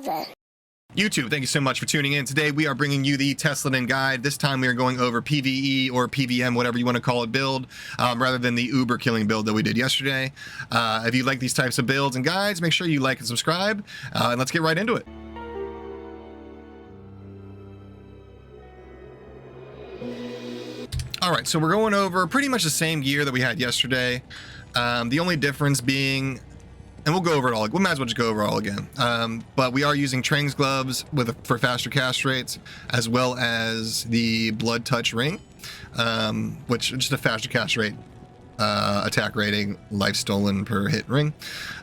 Forever. YouTube, thank you so much for tuning in. Today we are bringing you the Tesladin guide. This time we are going over PvE or PvM, whatever you want to call it, build, rather than the Uber killing build that we did yesterday. If you like these types of builds and guides, make sure you like and subscribe, and let's get right into it. All right, so we're going over pretty much the same gear that we had yesterday. The only difference being, and we'll go over it all. We might as well just go over it all again. But we are using Trang's gloves for faster cast rates, as well as the blood touch ring, which is just a faster cast rate, attack rating, life stolen per hit ring.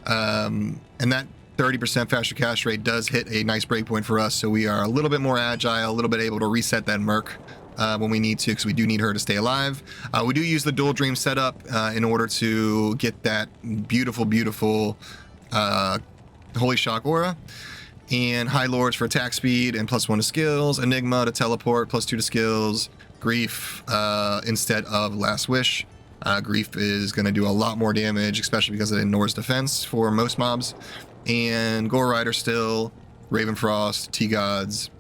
And that 30% faster cast rate does hit a nice breakpoint for us, so we are a little bit more agile, a little bit able to reset that Merc when we need to, because we do need her to stay alive. We do use the dual dream setup in order to get that beautiful holy shock aura, and high lords for attack speed and +1 to skills, enigma to teleport, +2 to skills, grief instead of last wish. Grief is going to do a lot more damage, especially because it ignores defense for most mobs. And gore rider still, Ravenfrost, T-gods.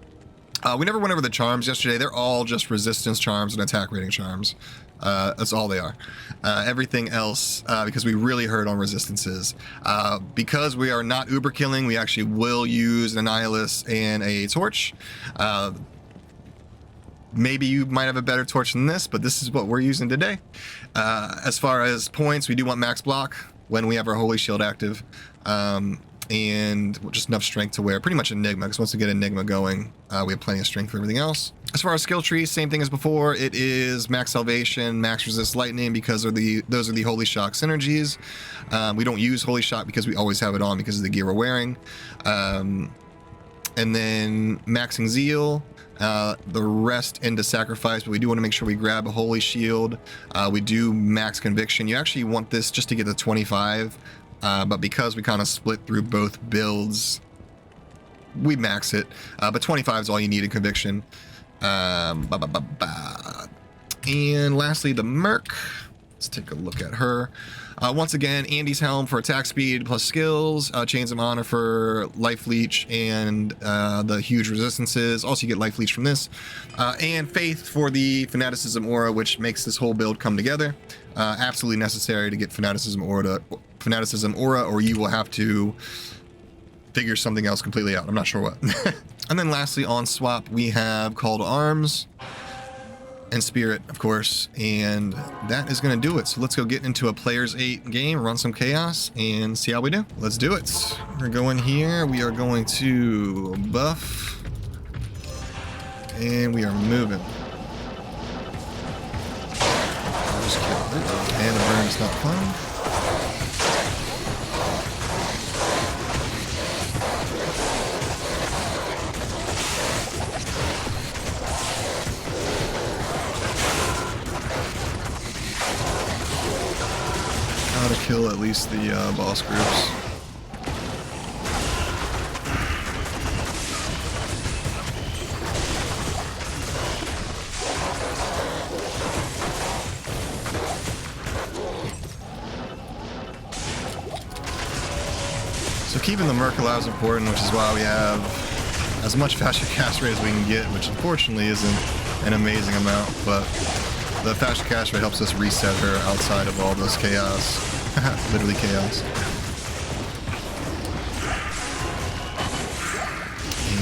We never went over the charms yesterday. They're all just resistance charms and attack rating charms. That's all they are. Everything else, because we really hurt on resistances. Because we are not uber killing, we actually will use an Annihilus and a torch. Maybe you might have a better torch than this, but this is what we're using today. As far as points, we do want max block when we have our holy shield active. And just enough strength to wear pretty much Enigma, because once we get Enigma going, we have plenty of strength for everything else. As far as skill tree, same thing as before. It is max salvation, max resist lightning, because those are the holy shock synergies. We don't use holy shock because we always have it on because of the gear we're wearing. And then maxing zeal, the rest into sacrifice, but we do want to make sure we grab a holy shield. We do max conviction. You actually want this just to get to 25. But because we kind of split through both builds, we max it. But 25 is all you need in conviction. And lastly, the Merc. Let's take a look at her. Once again, Andy's Helm for attack speed plus skills, Chains of Honor for life leech and the huge resistances. Also, you get life leech from this. And Faith for the Fanaticism aura, which makes this whole build come together. Absolutely necessary to get Fanaticism aura, or you will have to figure something else completely out. I'm not sure what. And then lastly, on swap, we have Call to Arms and Spirit, of course, and that is going to do it. So let's go get into a Players 8 game, run some chaos, and see how we do. Let's do it. We're going here. We are going to buff, and we are moving. Just kill it. And the burn is not fun. To kill at least the boss groups. So keeping the Merc alive is important, which is why we have as much faster cast rate as we can get, which unfortunately isn't an amazing amount, but the faster cast rate helps us reset her outside of all this chaos. Literally chaos.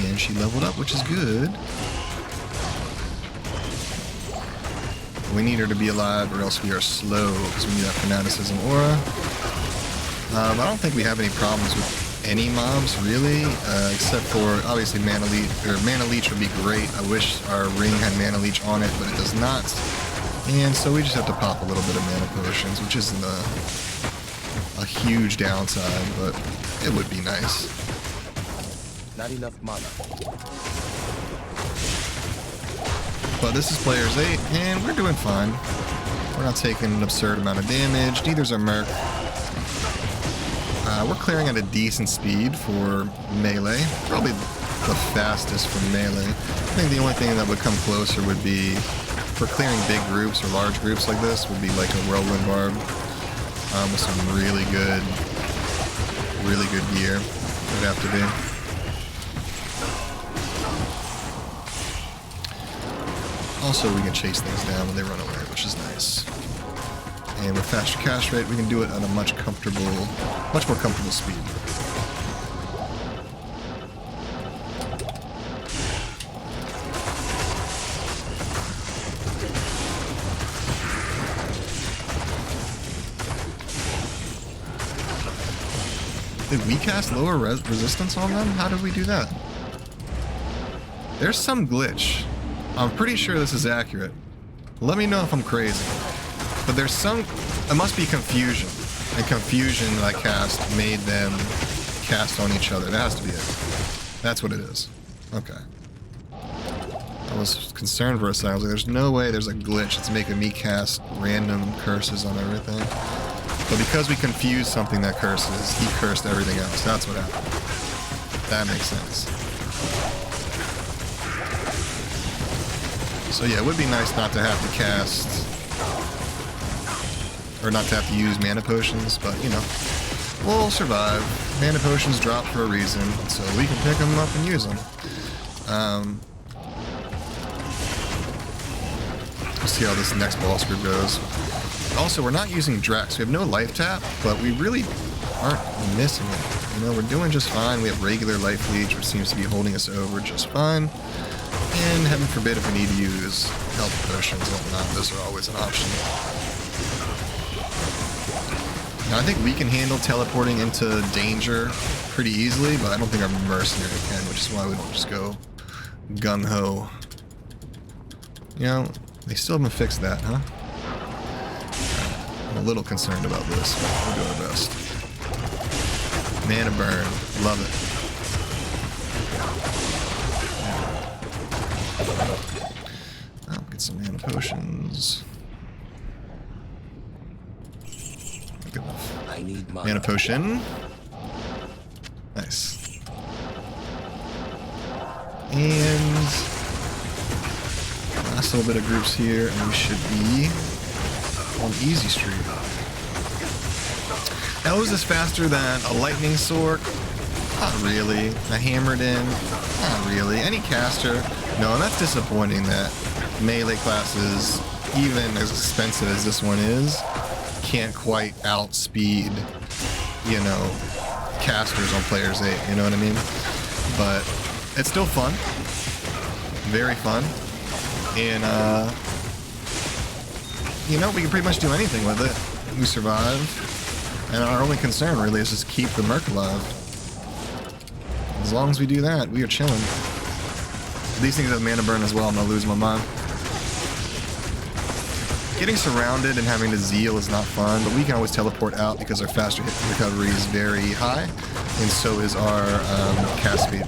And she leveled up, which is good. We need her to be alive or else we are slow, because we need that Fanaticism aura. I don't think we have any problems with any mobs, really, except for, obviously, Mana Leech. Or Mana Leech would be great. I wish our ring had Mana Leech on it, but it does not. And so we just have to pop a little bit of mana potions, which isn't a huge downside, but it would be nice. Not enough mana. But this is Players 8, and we're doing fine. We're not taking an absurd amount of damage. Neither's our Merc. We're clearing at a decent speed for melee. Probably the fastest for melee. I think the only thing that would come closer would be, for clearing big groups or large groups like this, would be like a Whirlwind Barb with some really good gear. It would have to be. Also, we can chase things down when they run away, which is nice. And with faster cast rate, we can do it at a much more comfortable speed. Did we cast lower resistance on them? How did we do that? There's some glitch. I'm pretty sure this is accurate. Let me know if I'm crazy. But there's some... It must be confusion. And confusion that I cast made them cast on each other. That has to be it. That's what it is. Okay. I was concerned for a second. I was like, there's no way there's a glitch that's making me cast random curses on everything. But because we confused something that curses, he cursed everything else. That's what happened. That makes sense. So yeah, it would be nice not to have to cast... or not to have to use mana potions, but, you know, we'll survive. Mana potions drop for a reason, so we can pick them up and use them. We'll see how this next boss group goes. Also, we're not using Drax. We have no life tap, but we really aren't missing it. You know, we're doing just fine. We have regular life leech, which seems to be holding us over just fine. And heaven forbid if we need to use health potions and whatnot, those are always an option. Now, I think we can handle teleporting into danger pretty easily, but I don't think our mercenary can, which is why we don't just go gung-ho. You know, they still haven't fixed that, huh? I'm a little concerned about this, but we'll do our best. Mana burn. Love it. I'll get some mana potions. Good enough. I need mana potion. Nice. And last little bit of groups here, and we should be on easy street. Now, is this faster than a lightning sword? Not really. A hammered in? Not really. Any caster? No, and that's disappointing that melee classes, even as expensive as this one is, can't quite outspeed, you know, casters on Players 8, you know what I mean? But it's still fun. Very fun. And, you know, we can pretty much do anything with it. We survive. And our only concern, really, is just keep the Merc alive. As long as we do that, we are chilling. These things have mana burn as well, I'm gonna lose my mind. Getting surrounded and having to zeal is not fun, but we can always teleport out because our faster hit recovery is very high, and so is our cast speed.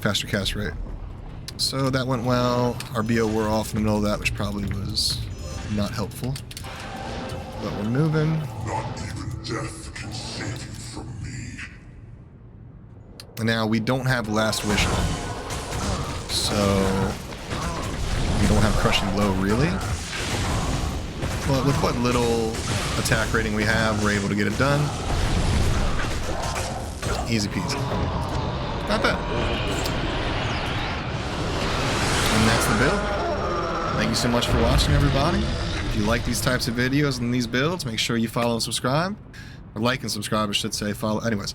Faster cast rate. So that went well. Our BO wore off in the middle of that, which probably was not helpful. But we're moving. Not even death can save you from me. And now we don't have Last Wish on. So we don't have Crushing Blow really. But with what little attack rating we have, we're able to get it done. Easy peasy. Not bad. And that's the build. Thank you so much for watching, everybody. If you like these types of videos and these builds, make sure you follow and subscribe. Or like and subscribe, I should say. Follow. Anyways,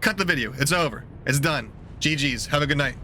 cut the video. It's over. It's done. GG's. Have a good night.